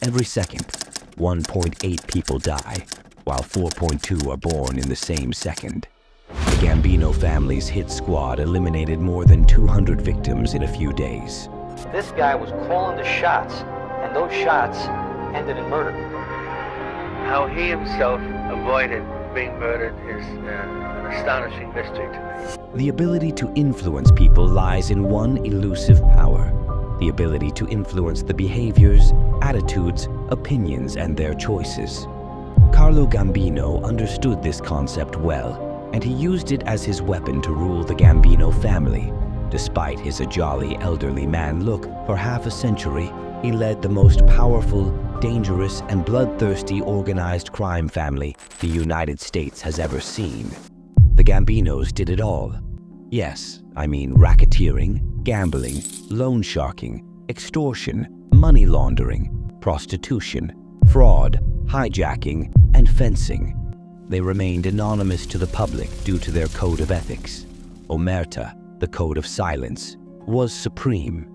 Every second, 1.8 people die, while 4.2 are born in the same second. The Gambino family's hit squad eliminated more than 200 victims in a few days. This guy was calling the shots, and those shots ended in murder. How he himself avoided being murdered is an astonishing mystery to me. The ability to influence people lies in one elusive power: the ability to influence the behaviors, attitudes, opinions, and their choices. Carlo Gambino understood this concept well, and he used it as his weapon to rule the Gambino family. Despite his a jolly elderly man look, for half a century, he led the most powerful, dangerous, and bloodthirsty organized crime family the United States has ever seen. The Gambinos did it all. Yes, I mean racketeering, gambling, loan sharking, extortion, money laundering, prostitution, fraud, hijacking, and fencing. They remained anonymous to the public due to their code of ethics. Omerta, the code of silence, was supreme.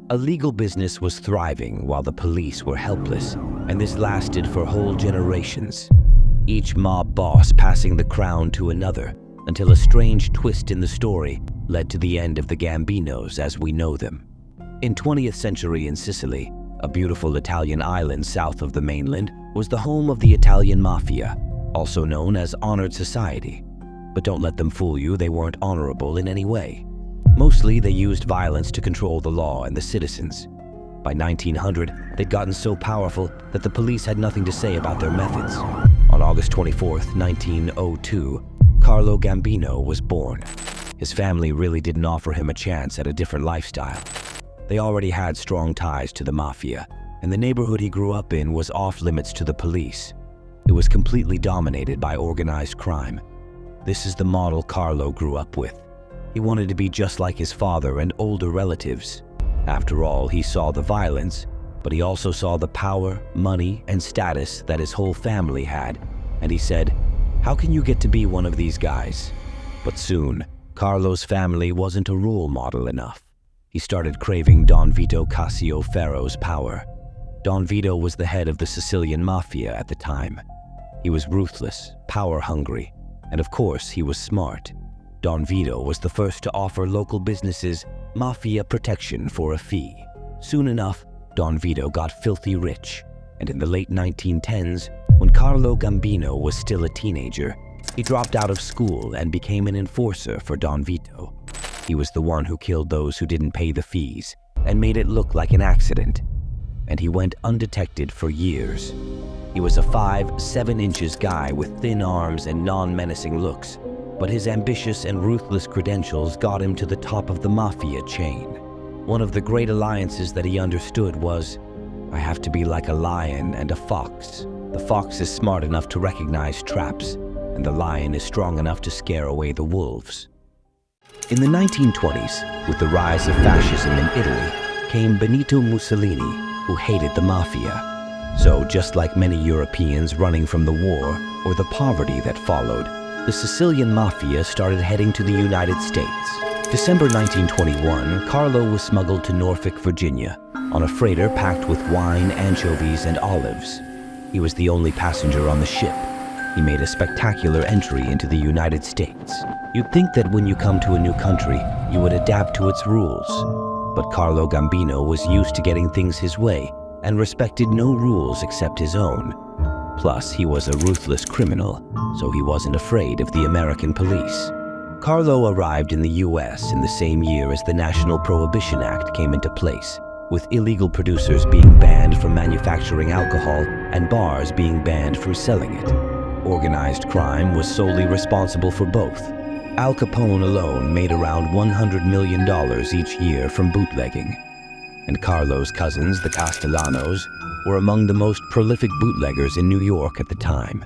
A legal business was thriving while the police were helpless, and this lasted for whole generations. Each mob boss passing the crown to another, until a strange twist in the story led to the end of the Gambinos as we know them. In 20th century in Sicily, a beautiful Italian island south of the mainland, was the home of the Italian Mafia, also known as honored society. But don't let them fool you, they weren't honorable in any way. Mostly, they used violence to control the law and the citizens. By 1900, they'd gotten so powerful that the police had nothing to say about their methods. On August 24, 1902, Carlo Gambino was born. His family really didn't offer him a chance at a different lifestyle. They already had strong ties to the Mafia, and the neighborhood he grew up in was off-limits to the police. It was completely dominated by organized crime. This is the model Carlo grew up with. He wanted to be just like his father and older relatives. After all, he saw the violence, but he also saw the power, money, and status that his whole family had, and he said, "How can you get to be one of these guys?" But soon, Carlo's family wasn't a role model enough. He started craving Don Vito Cassio Ferro's power. Don Vito was the head of the Sicilian Mafia at the time. He was ruthless, power-hungry, and of course, he was smart. Don Vito was the first to offer local businesses mafia protection for a fee. Soon enough, Don Vito got filthy rich, and in the late 1910s, when Carlo Gambino was still a teenager, he dropped out of school and became an enforcer for Don Vito. He was the one who killed those who didn't pay the fees and made it look like an accident. And he went undetected for years. He was a 5'7" guy with thin arms and non-menacing looks, but his ambitious and ruthless credentials got him to the top of the mafia chain. One of the great alliances that he understood was, I have to be like a lion and a fox. The fox is smart enough to recognize traps, and the lion is strong enough to scare away the wolves. In the 1920s, with the rise of fascism in Italy, came Benito Mussolini, who hated the mafia. So just like many Europeans running from the war or the poverty that followed, the Sicilian Mafia started heading to the United States. December 1921, Carlo was smuggled to Norfolk, Virginia, on a freighter packed with wine, anchovies, and olives. He was the only passenger on the ship. He made a spectacular entry into the United States. You'd think that when you come to a new country, you would adapt to its rules. But Carlo Gambino was used to getting things his way and respected no rules except his own. Plus, he was a ruthless criminal, so he wasn't afraid of the American police. Carlo arrived in the US in the same year as the National Prohibition Act came into place, with illegal producers being banned from manufacturing alcohol and bars being banned from selling it. Organized crime was solely responsible for both. Al Capone alone made around $100 million each year from bootlegging. And Carlo's cousins, the Castellanos, were among the most prolific bootleggers in New York at the time.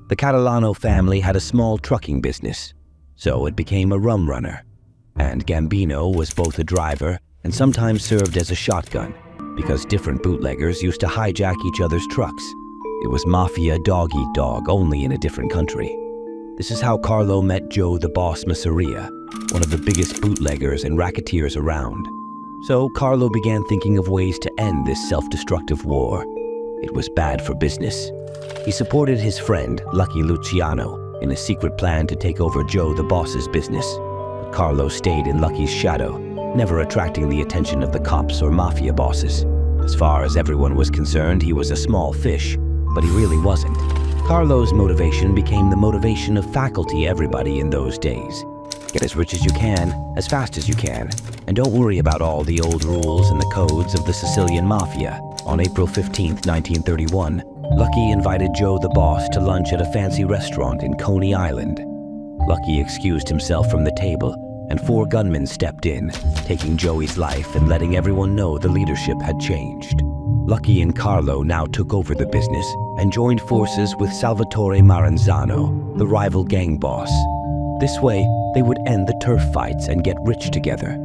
The Catalano family had a small trucking business, so it became a rum runner. And Gambino was both a driver and sometimes served as a shotgun, because different bootleggers used to hijack each other's trucks. It was mafia dog-eat-dog, only in a different country. This is how Carlo met Joe the Boss Masseria, one of the biggest bootleggers and racketeers around. So Carlo began thinking of ways to end this self-destructive war. It was bad for business. He supported his friend, Lucky Luciano, in a secret plan to take over Joe the boss's business. But Carlo stayed in Lucky's shadow, never attracting the attention of the cops or mafia bosses. As far as everyone was concerned, he was a small fish, but he really wasn't. Carlo's motivation became the motivation of faculty everybody in those days. Get as rich as you can, as fast as you can, and don't worry about all the old rules and the codes of the Sicilian Mafia. On April 15, 1931, Lucky invited Joe the boss to lunch at a fancy restaurant in Coney Island. Lucky excused himself from the table, and 4 gunmen stepped in, taking Joey's life and letting everyone know the leadership had changed. Lucky and Carlo now took over the business and joined forces with Salvatore Maranzano, the rival gang boss. This way, they would end the turf fights and get rich together.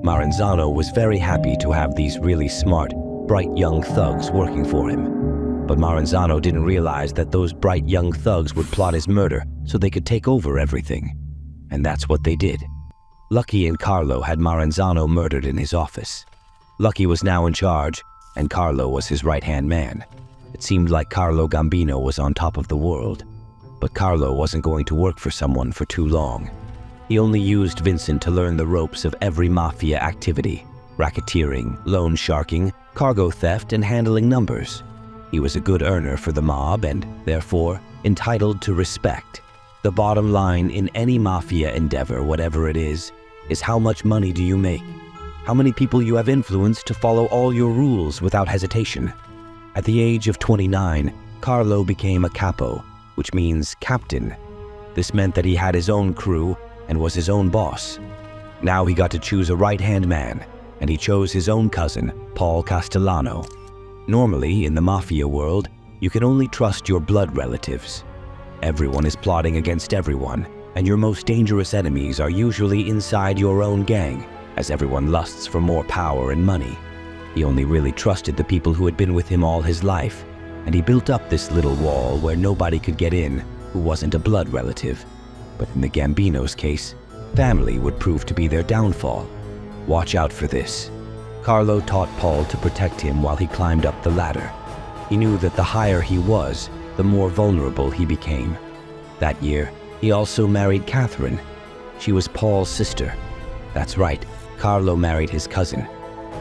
Maranzano was very happy to have these really smart, bright young thugs working for him. But Maranzano didn't realize that those bright young thugs would plot his murder so they could take over everything. And that's what they did. Lucky and Carlo had Maranzano murdered in his office. Lucky was now in charge, and Carlo was his right-hand man. It seemed like Carlo Gambino was on top of the world. But Carlo wasn't going to work for someone for too long. He only used Vincent to learn the ropes of every mafia activity: racketeering, loan sharking, cargo theft, and handling numbers. He was a good earner for the mob and, therefore, entitled to respect. The bottom line in any mafia endeavor, whatever it is how much money do you make? How many people you have influenced to follow all your rules without hesitation? At the age of 29, Carlo became a capo, which means captain. This meant that he had his own crew and was his own boss. Now he got to choose a right-hand man, and he chose his own cousin, Paul Castellano. Normally, in the mafia world, you can only trust your blood relatives. Everyone is plotting against everyone, and your most dangerous enemies are usually inside your own gang, as everyone lusts for more power and money. He only really trusted the people who had been with him all his life, and he built up this little wall where nobody could get in who wasn't a blood relative. But in the Gambino's case, family would prove to be their downfall. Watch out for this. Carlo taught Paul to protect him while he climbed up the ladder. He knew that the higher he was, the more vulnerable he became. That year, he also married Catherine. She was Paul's sister. That's right, Carlo married his cousin.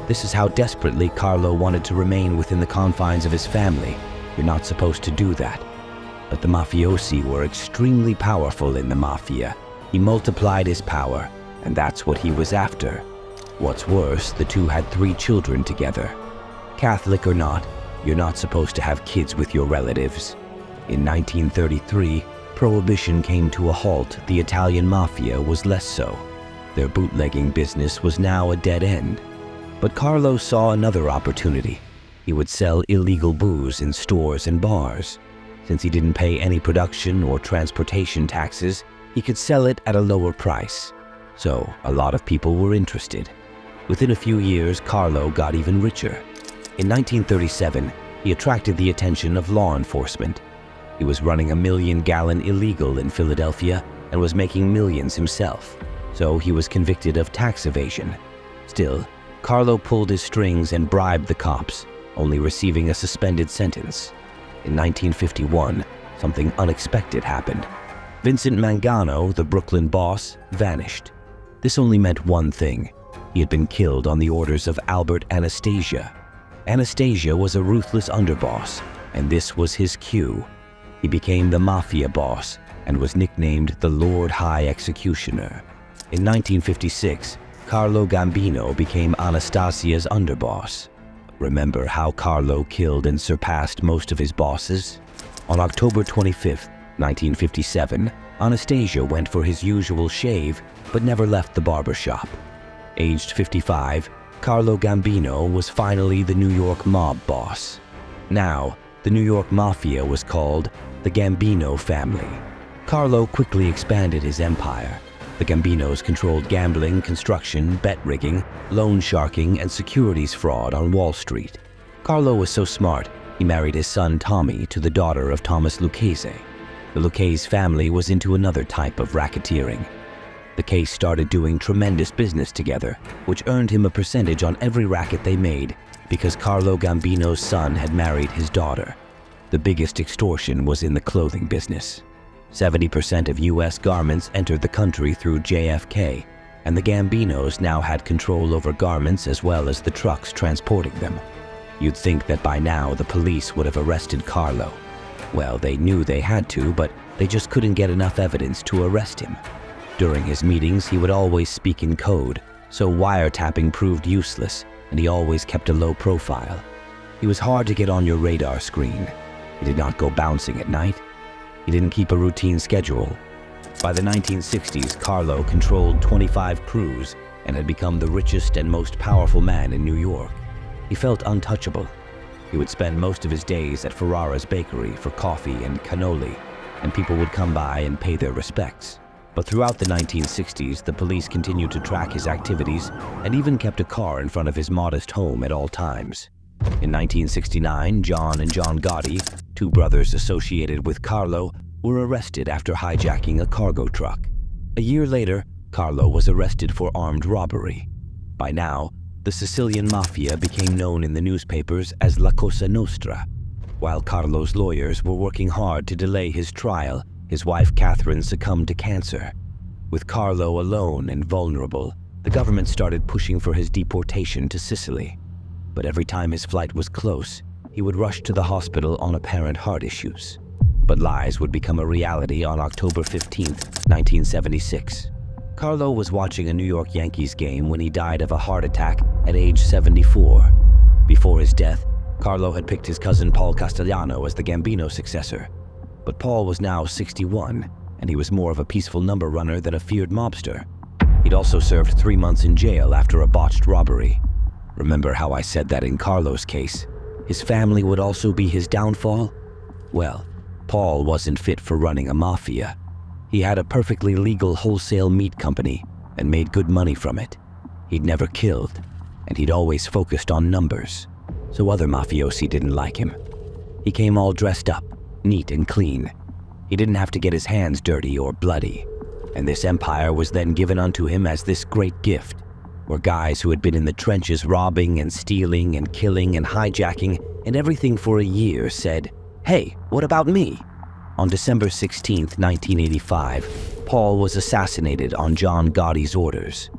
This is how desperately Carlo wanted to remain within the confines of his family. You're not supposed to do that. But the mafiosi were extremely powerful in the mafia. He multiplied his power, and that's what he was after. What's worse, the two had 3 children together. Catholic or not, you're not supposed to have kids with your relatives. In 1933, Prohibition came to a halt. The Italian mafia was less so. Their bootlegging business was now a dead end. But Carlo saw another opportunity. He would sell illegal booze in stores and bars. Since he didn't pay any production or transportation taxes, he could sell it at a lower price. So a lot of people were interested. Within a few years, Carlo got even richer. In 1937, he attracted the attention of law enforcement. He was running a 1 million-gallon illegal in Philadelphia and was making millions himself. So he was convicted of tax evasion. Still, Carlo pulled his strings and bribed the cops, only receiving a suspended sentence. In 1951, something unexpected happened. Vincent Mangano, the Brooklyn boss, vanished. This only meant one thing. He had been killed on the orders of Albert Anastasia. Anastasia was a ruthless underboss, and this was his cue. He became the mafia boss and was nicknamed the Lord High Executioner. In 1956, Carlo Gambino became Anastasia's underboss. Remember how Carlo killed and surpassed most of his bosses? On October 25, 1957, Anastasia went for his usual shave but never left the barber shop. Aged 55, Carlo Gambino was finally the New York mob boss. Now, the New York Mafia was called the Gambino Family. Carlo quickly expanded his empire. The Gambinos controlled gambling, construction, bet rigging, loan sharking, and securities fraud on Wall Street. Carlo was so smart, he married his son Tommy to the daughter of Thomas Lucchese. The Lucchese family was into another type of racketeering. The case started doing tremendous business together, which earned him a percentage on every racket they made, because Carlo Gambino's son had married his daughter. The biggest extortion was in the clothing business. 70% of U.S. garments entered the country through JFK, and the Gambinos now had control over garments as well as the trucks transporting them. You'd think that by now the police would have arrested Carlo. Well, they knew they had to, but they just couldn't get enough evidence to arrest him. During his meetings, he would always speak in code, so wiretapping proved useless, and he always kept a low profile. He was hard to get on your radar screen. He did not go bouncing at night. He didn't keep a routine schedule. By the 1960s, Carlo controlled 25 crews and had become the richest and most powerful man in New York. He felt untouchable. He would spend most of his days at Ferrara's bakery for coffee and cannoli, and people would come by and pay their respects. But throughout the 1960s, the police continued to track his activities and even kept a car in front of his modest home at all times. In 1969, John and John Gotti, two brothers associated with Carlo, were arrested after hijacking a cargo truck. A year later, Carlo was arrested for armed robbery. By now, the Sicilian Mafia became known in the newspapers as La Cosa Nostra. While Carlo's lawyers were working hard to delay his trial, his wife Catherine succumbed to cancer. With Carlo alone and vulnerable, the government started pushing for his deportation to Sicily. But every time his flight was close, he would rush to the hospital on apparent heart issues. But lies would become a reality on October 15, 1976. Carlo was watching a New York Yankees game when he died of a heart attack at age 74. Before his death, Carlo had picked his cousin Paul Castellano as the Gambino successor. But Paul was now 61, and he was more of a peaceful number runner than a feared mobster. He'd also served 3 months in jail after a botched robbery. Remember how I said that in Carlo's case? His family would also be his downfall? Well, Paul wasn't fit for running a mafia. He had a perfectly legal wholesale meat company and made good money from it. He'd never killed, and he'd always focused on numbers, so other mafiosi didn't like him. He came all dressed up, neat and clean. He didn't have to get his hands dirty or bloody, and this empire was then given unto him as this great gift, where guys who had been in the trenches robbing and stealing and killing and hijacking and everything for a year said, "Hey, what about me?" On December 16, 1985, Paul was assassinated on John Gotti's orders.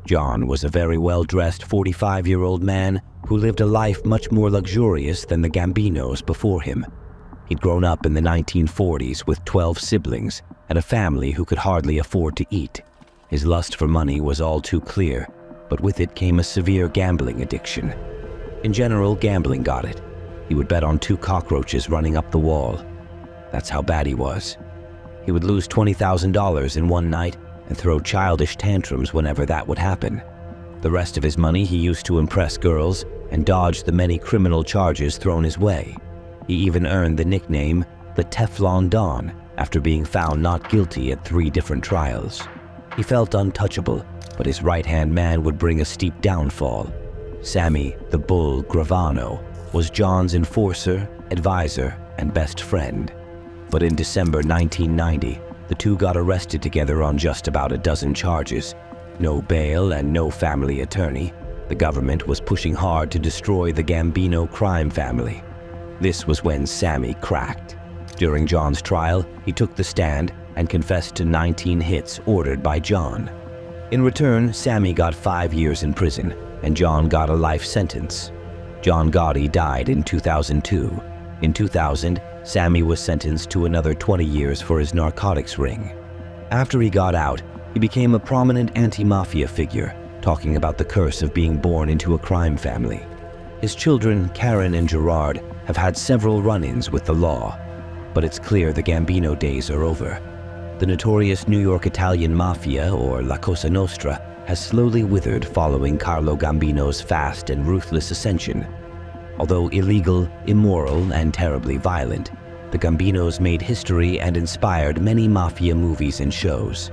John was a very well-dressed 45-year-old man who lived a life much more luxurious than the Gambinos before him. He'd grown up in the 1940s with 12 siblings and a family who could hardly afford to eat. His lust for money was all too clear, but with it came a severe gambling addiction. In general, gambling got it. He would bet on 2 cockroaches running up the wall. That's how bad he was. He would lose $20,000 in one night and throw childish tantrums whenever that would happen. The rest of his money he used to impress girls and dodge the many criminal charges thrown his way. He even earned the nickname the Teflon Don after being found not guilty at 3 different trials. He felt untouchable, but his right-hand man would bring a steep downfall. Sammy the Bull Gravano was John's enforcer, advisor, and best friend. But in December 1990, the two got arrested together on just about a dozen charges. No bail and no family attorney. The government was pushing hard to destroy the Gambino crime family. This was when Sammy cracked. During John's trial, he took the stand and confessed to 19 hits ordered by John. In return, Sammy got 5 years in prison, and John got a life sentence. John Gotti died in 2002. In 2000, Sammy was sentenced to another 20 years for his narcotics ring. After he got out, he became a prominent anti-mafia figure, talking about the curse of being born into a crime family. His children, Karen and Gerard, have had several run-ins with the law, but it's clear the Gambino days are over. The notorious New York Italian Mafia, or La Cosa Nostra, has slowly withered following Carlo Gambino's fast and ruthless ascension. Although illegal, immoral, and terribly violent, the Gambinos made history and inspired many mafia movies and shows.